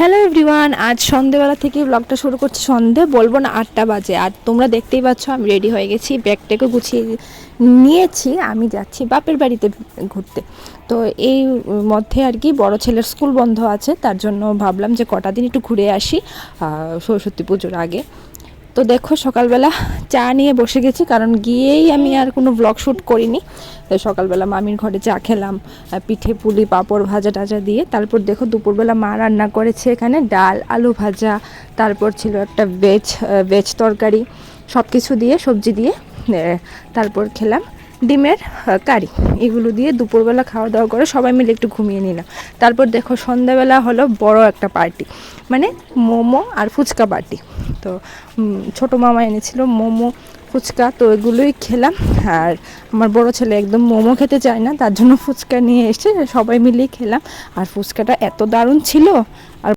Hello everyone, আজ সন্ধেবেলা থেকে ব্লগটা শুরু করছি। সন্ধে বলবো না, 8টা বাজে। আর তোমরা দেখতেই পাচ্ছ আমি রেডি হয়ে গেছি, ব্যাগটাকে গুছিয়ে নিয়েছি। আমি যাচ্ছি বাপের বাড়িতে ঘুরতে। তো এই মধ্যে আর কি বড় ছেলের স্কুল বন্ধ আছে, তার জন্য ভাবলাম যে কটা দিন একটু ঘুরে আসি সরস্বতী পুজোর আগে। তো দেখো সকালবেলা চা নিয়ে বসে গেছি, কারণ গিয়েই আমি আর কোনো ব্লগ শ্যুট করিনি। সকালবেলা মামির ঘরে চা খেলাম, পিঠে পুলি পাঁপড় ভাজা টাজা দিয়ে। তারপর দেখো দুপুরবেলা মা রান্না করেছে এখানে ডাল আলু ভাজা, তারপর ছিল একটা ভেজ তরকারি, সব কিছু দিয়ে সবজি দিয়ে। তারপর খেলাম ডিমের কারি। এগুলো দিয়ে দুপুরবেলা খাওয়া দাওয়া করে সবাই মিলে একটু ঘুমিয়ে নিলাম। তারপর দেখো সন্ধ্যাবেলা হলো বড় একটা পার্টি, মানে মোমো আর ফুচকা পার্টি। তো ছোটো মামা এনেছিল মোমো ফুচকা, তো এগুলোই খেলাম। আর আমার বড় ছেলে একদম মোমো খেতে চায় না, তার জন্য ফুচকা নিয়ে এসে সবাই মিলেই খেলাম। আর ফুচকাটা এত দারুণ ছিল। আর